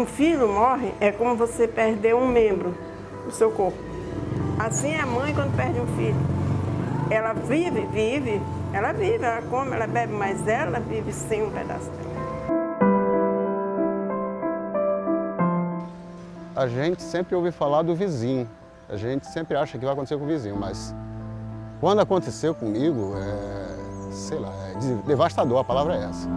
filho morre, é como você perder um membro do seu corpo. Assim é a mãe quando perde um filho. Ela vive, ela come, ela bebe, mas ela vive sem um pedaço dela. A gente sempre ouve falar do vizinho. A gente sempre acha que vai acontecer com o vizinho, mas quando aconteceu comigo, sei lá, é devastador, a palavra é essa.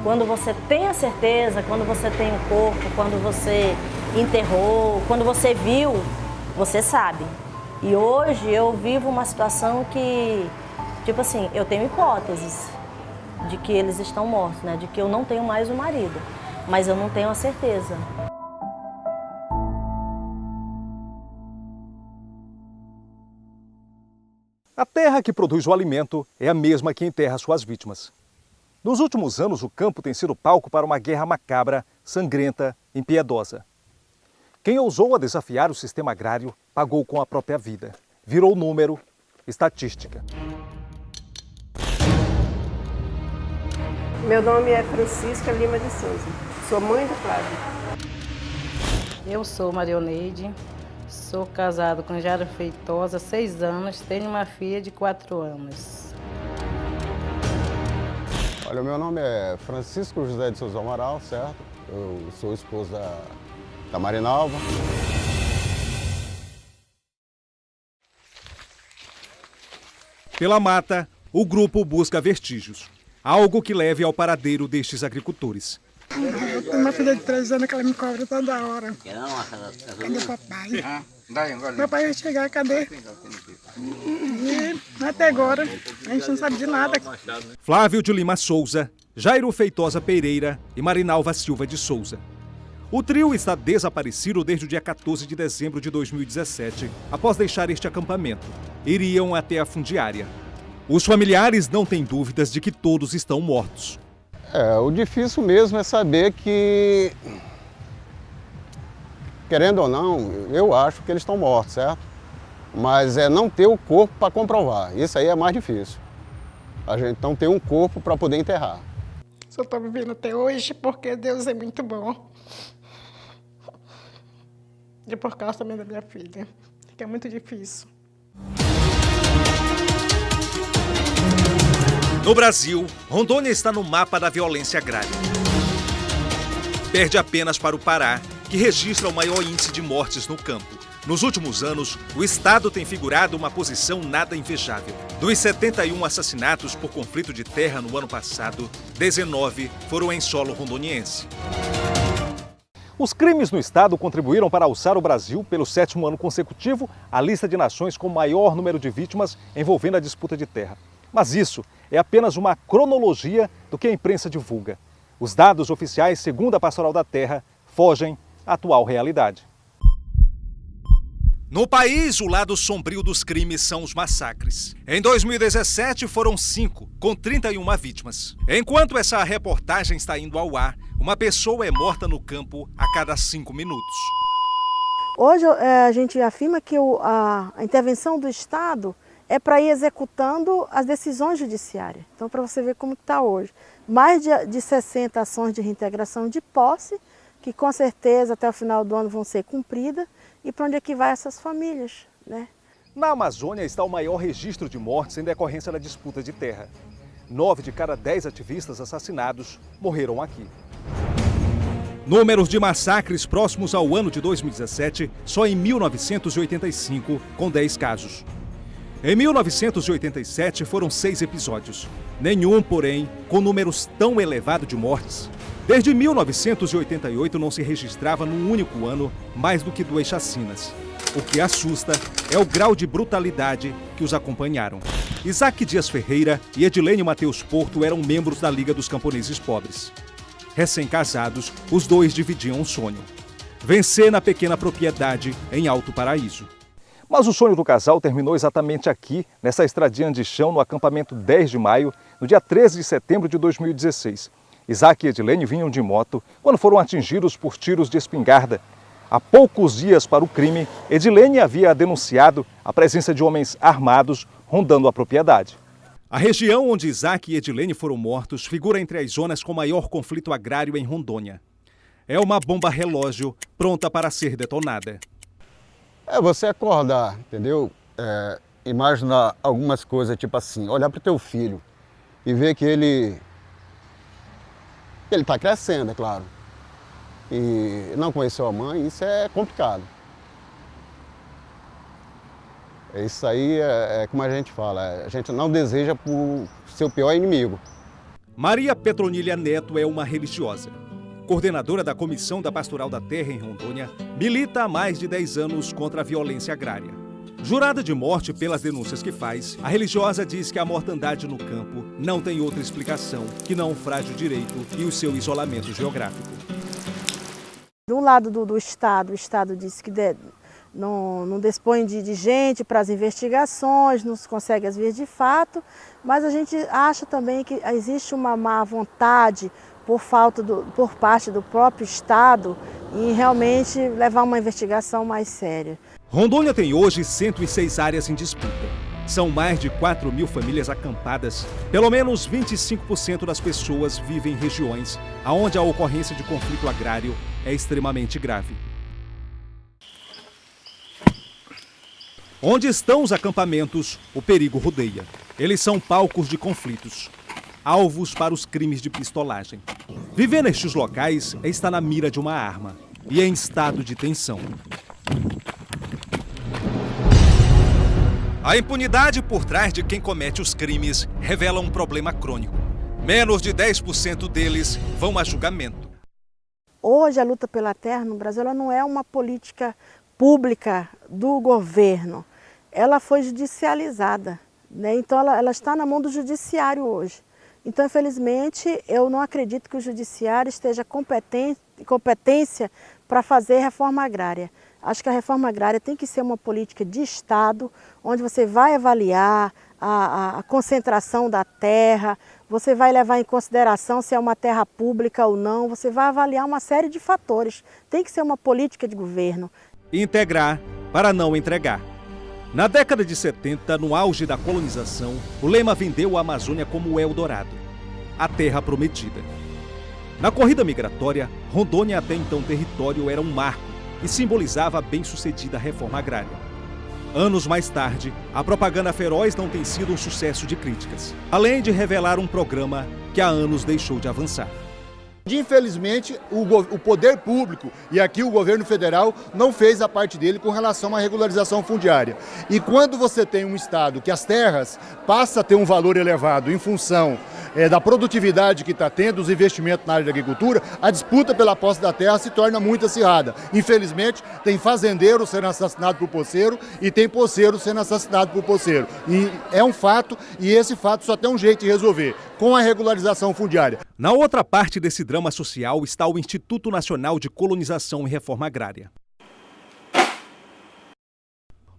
Quando você tem a certeza, quando você tem o corpo, quando você enterrou, quando você viu, você sabe. E hoje eu vivo uma situação que, tipo assim, eu tenho hipóteses de que eles estão mortos, né? De que eu não tenho mais um marido, mas eu não tenho a certeza. A terra que produz o alimento é a mesma que enterra suas vítimas. Nos últimos anos, o campo tem sido palco para uma guerra macabra, sangrenta, impiedosa. Quem ousou a desafiar o sistema agrário pagou com a própria vida. Virou número, estatística. Meu nome é Francisca Lima de Souza, sou mãe do Flávio. Eu sou Marioneide, sou casado com Jairo Feitosa há 6 anos, tenho uma filha de 4 anos. Olha, meu nome é Francisco José de Souza Amaral, certo? Eu sou esposo da Marinalva. Pela mata, o grupo busca vestígios, algo que leve ao paradeiro destes agricultores. Eu tenho uma filha de 3 anos que ela me cobra toda hora. Cadê o papai? Papai vai chegar, cadê? E até agora a gente não sabe de nada. Flávio de Lima Souza, Jairo Feitosa Pereira e Marinalva Silva de Souza. O trio está desaparecido desde o dia 14 de dezembro de 2017, após deixar este acampamento. Iriam até a fundiária. Os familiares não têm dúvidas de que todos estão mortos. O difícil mesmo é saber que, querendo ou não, eu acho que eles estão mortos, certo? Mas é não ter o corpo para comprovar. Isso aí é mais difícil. A gente não ter um corpo para poder enterrar. Só estou vivendo até hoje porque Deus é muito bom. E por causa também da minha filha, que é muito difícil. No Brasil, Rondônia está no mapa da violência agrária. Perde apenas para o Pará, que registra o maior índice de mortes no campo. Nos últimos anos, o estado tem figurado uma posição nada invejável. Dos 71 assassinatos por conflito de terra no ano passado, 19 foram em solo rondoniense. Os crimes no estado contribuíram para alçar o Brasil, pelo 7º ano consecutivo, à lista de nações com maior número de vítimas envolvendo a disputa de terra. Mas isso é apenas uma cronologia do que a imprensa divulga. Os dados oficiais, segundo a Pastoral da Terra, fogem à atual realidade. No país, o lado sombrio dos crimes são os massacres. Em 2017 foram 5, com 31 vítimas. Enquanto essa reportagem está indo ao ar, uma pessoa é morta no campo a cada 5 minutos. Hoje a gente afirma que a intervenção do Estado é para ir executando as decisões judiciárias. Então, para você ver como está hoje. Mais de 60 ações de reintegração de posse, que com certeza até o final do ano vão ser cumpridas. E para onde é que vai essas famílias, né? Na Amazônia está o maior registro de mortes em decorrência da disputa de terra. 9 de cada 10 ativistas assassinados morreram aqui. Números de massacres próximos ao ano de 2017, só em 1985, com 10 casos. Em 1987 foram 6 episódios. Nenhum, porém, com números tão elevados de mortes. Desde 1988 não se registrava num único ano mais do que 2 chacinas. O que assusta é o grau de brutalidade que os acompanharam. Isaac Dias Ferreira e Edilene Mateus Porto eram membros da Liga dos Camponeses Pobres. Recém-casados, os dois dividiam um sonho: vencer na pequena propriedade em Alto Paraíso. Mas o sonho do casal terminou exatamente aqui, nessa estradinha de chão, no acampamento 10 de maio, no dia 13 de setembro de 2016. Isaac e Edilene vinham de moto quando foram atingidos por tiros de espingarda. Há poucos dias para o crime, Edilene havia denunciado a presença de homens armados rondando a propriedade. A região onde Isaac e Edilene foram mortos figura entre as zonas com maior conflito agrário em Rondônia. É uma bomba relógio pronta para ser detonada. É você acordar, entendeu? Imaginar algumas coisas, tipo assim, olhar para o teu filho e ver que ele está crescendo, é claro. E não conheceu a mãe, isso é complicado. Isso aí é como a gente fala, a gente não deseja para o seu pior inimigo. Maria Petronilha Neto é uma religiosa. Coordenadora da Comissão da Pastoral da Terra em Rondônia, milita há mais de 10 anos contra a violência agrária. Jurada de morte pelas denúncias que faz, a religiosa diz que a mortandade no campo não tem outra explicação que não o frágil direito e o seu isolamento geográfico. Do lado do Estado, o Estado disse que não dispõe de gente para as investigações, não se consegue as vias de fato, mas a gente acha também que existe uma má vontade por parte do próprio Estado em realmente levar uma investigação mais séria. Rondônia tem hoje 106 áreas em disputa. São mais de 4.000 famílias acampadas. Pelo menos 25% das pessoas vivem em regiões onde a ocorrência de conflito agrário é extremamente grave. Onde estão os acampamentos, o perigo rodeia. Eles são palcos de conflitos, alvos para os crimes de pistolagem. Viver nestes locais é estar na mira de uma arma e em estado de tensão. A impunidade por trás de quem comete os crimes revela um problema crônico. Menos de 10% deles vão a julgamento. Hoje a luta pela terra no Brasil ela não é uma política pública do governo. Ela foi judicializada, né? Então ela está na mão do judiciário hoje. Então, infelizmente, eu não acredito que o judiciário esteja competência para fazer reforma agrária. Acho que a reforma agrária tem que ser uma política de Estado, onde você vai avaliar a concentração da terra, você vai levar em consideração se é uma terra pública ou não, você vai avaliar uma série de fatores. Tem que ser uma política de governo. Integrar para não entregar. Na década de 70, no auge da colonização, o lema vendeu a Amazônia como o Eldorado, a terra prometida. Na corrida migratória, Rondônia, até então território, era um marco e simbolizava a bem-sucedida reforma agrária. Anos mais tarde, a propaganda feroz não tem sido um sucesso de críticas, além de revelar um programa que há anos deixou de avançar. Infelizmente, o poder público, e aqui o governo federal, não fez a parte dele com relação à regularização fundiária. E quando você tem um estado que as terras passam a ter um valor elevado em função da produtividade que está tendo, os investimentos na área da agricultura, a disputa pela posse da terra se torna muito acirrada. Infelizmente, tem fazendeiro sendo assassinado por poceiro e tem poceiro sendo assassinado por poceiro. E é um fato, e esse fato só tem um jeito de resolver, com a regularização fundiária. Na outra parte desse drama social está o Instituto Nacional de Colonização e Reforma Agrária.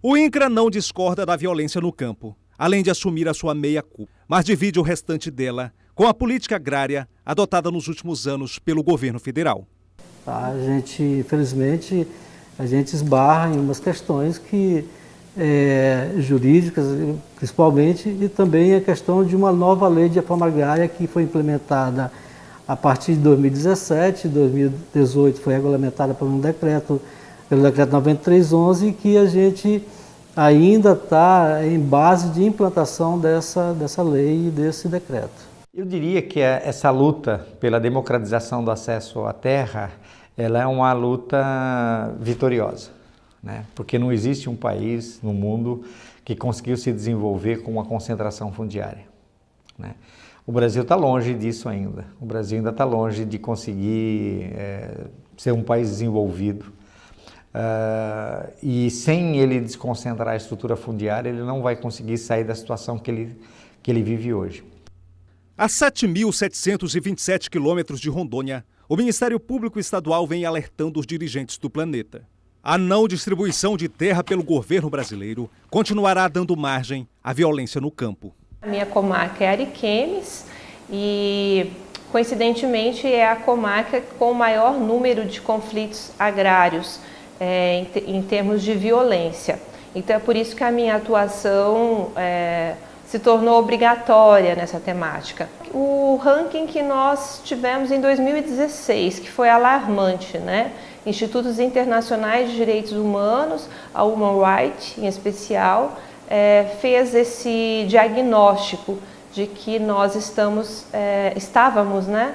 O INCRA não discorda da violência no campo, além de assumir a sua meia-culpa, mas divide o restante dela com a política agrária adotada nos últimos anos pelo governo federal. A gente, infelizmente, esbarra em umas questões que jurídicas, principalmente, e também a questão de uma nova lei de reforma agrária que foi implementada a partir de 2017, 2018 foi regulamentada pelo decreto 9311, que a gente ainda está em base de implantação dessa lei e desse decreto. Eu diria que essa luta pela democratização do acesso à terra, ela é uma luta vitoriosa, né? Porque não existe um país no mundo que conseguiu se desenvolver com uma concentração fundiária, né? O Brasil está longe disso ainda. O Brasil ainda está longe de conseguir ser um país desenvolvido. E sem ele desconcentrar a estrutura fundiária, ele não vai conseguir sair da situação que ele vive hoje. A 7.727 quilômetros de Rondônia, o Ministério Público Estadual vem alertando os dirigentes do planeta. A não distribuição de terra pelo governo brasileiro continuará dando margem à violência no campo. A minha comarca é Ariquemes e, coincidentemente, é a comarca com o maior número de conflitos agrários em termos de violência. Então é por isso que a minha atuação se tornou obrigatória nessa temática. O ranking que nós tivemos em 2016, que foi alarmante, né? Institutos internacionais de direitos humanos, a Human Rights em especial, fez esse diagnóstico de que nós estávamos, né,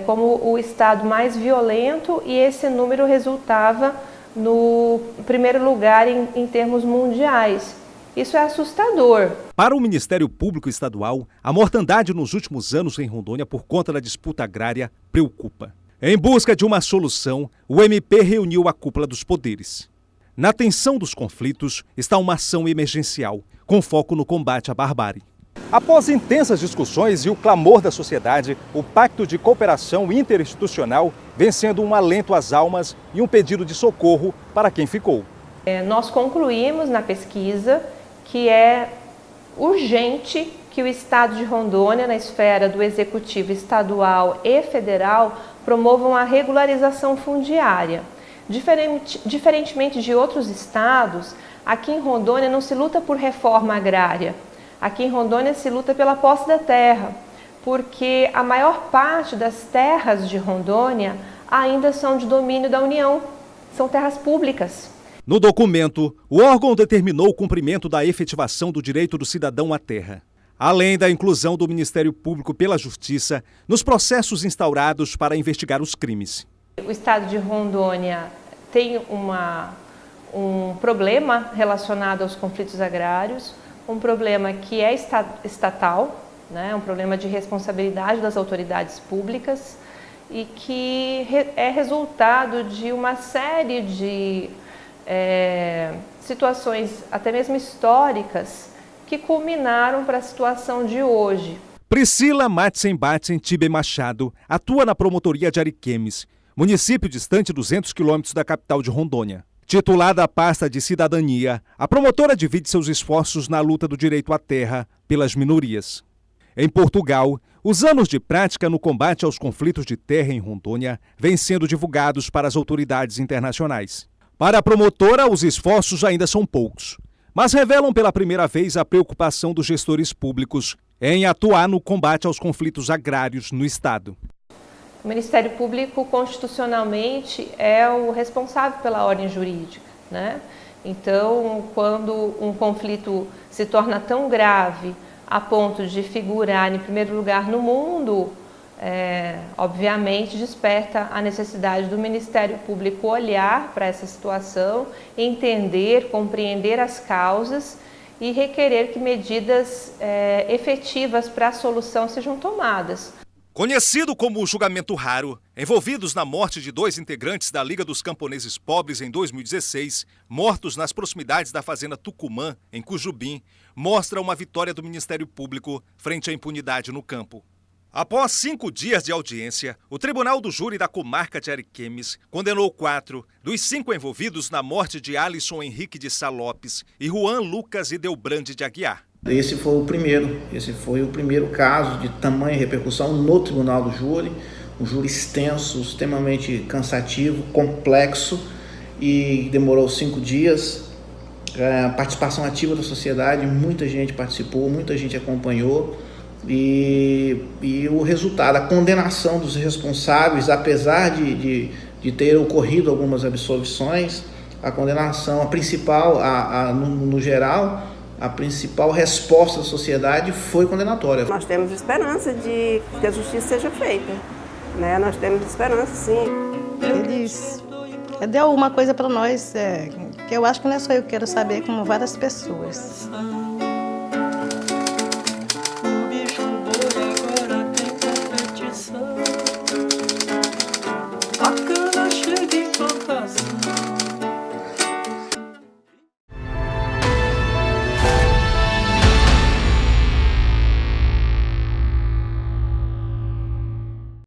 como o estado mais violento, e esse número resultava no primeiro lugar em termos mundiais. Isso é assustador. Para o Ministério Público Estadual, a mortandade nos últimos anos em Rondônia por conta da disputa agrária preocupa. Em busca de uma solução, o MP reuniu a cúpula dos poderes. Na tensão dos conflitos está uma ação emergencial, com foco no combate à barbárie. Após intensas discussões e o clamor da sociedade, o Pacto de Cooperação Interinstitucional vem sendo um alento às almas e um pedido de socorro para quem ficou. Nós concluímos na pesquisa que é urgente que o Estado de Rondônia, na esfera do Executivo Estadual e Federal, promovam a regularização fundiária. Diferentemente de outros estados, aqui em Rondônia não se luta por reforma agrária. Aqui em Rondônia se luta pela posse da terra, porque a maior parte das terras de Rondônia ainda são de domínio da União, são terras públicas. No documento, o órgão determinou o cumprimento da efetivação do direito do cidadão à terra, além da inclusão do Ministério Público pela Justiça nos processos instaurados para investigar os crimes. O estado de Rondônia tem um problema relacionado aos conflitos agrários, um problema que é estatal, né, um problema de responsabilidade das autoridades públicas e que é resultado de uma série de situações, até mesmo históricas, que culminaram para a situação de hoje. Priscila Matsen Tibe Machado atua na promotoria de Ariquemes, município distante 200 quilômetros da capital de Rondônia. Titulada à pasta de cidadania, a promotora divide seus esforços na luta do direito à terra pelas minorias. Em Portugal, os anos de prática no combate aos conflitos de terra em Rondônia vêm sendo divulgados para as autoridades internacionais. Para a promotora, os esforços ainda são poucos, mas revelam pela primeira vez a preocupação dos gestores públicos em atuar no combate aos conflitos agrários no Estado. O Ministério Público, constitucionalmente, é o responsável pela ordem jurídica, né? Então, quando um conflito se torna tão grave a ponto de figurar em primeiro lugar no mundo, obviamente desperta a necessidade do Ministério Público olhar para essa situação, entender, compreender as causas e requerer que medidas efetivas para a solução sejam tomadas. Conhecido como o julgamento raro, envolvidos na morte de 2 integrantes da Liga dos Camponeses Pobres em 2016, mortos nas proximidades da fazenda Tucumã, em Cujubim, mostra uma vitória do Ministério Público frente à impunidade no campo. Após 5 dias de audiência, o Tribunal do Júri da Comarca de Ariquemes condenou 4 dos 5 envolvidos na morte de Alisson Henrique de Sá Lopes e Juan Lucas Idelbrande de Aguiar. Esse foi o primeiro caso de tamanha repercussão no Tribunal do Júri, um júri extenso, extremamente cansativo, complexo, e demorou 5 dias. A participação ativa da sociedade, muita gente participou, muita gente acompanhou, e o resultado, a condenação dos responsáveis, apesar de ter ocorrido algumas absolvições, a condenação, a principal, no geral, a principal resposta da sociedade foi condenatória. Nós temos esperança de que a justiça seja feita, né? Nós temos esperança, sim. Eles deu uma coisa para nós que eu acho que não é só eu que quero saber, como várias pessoas.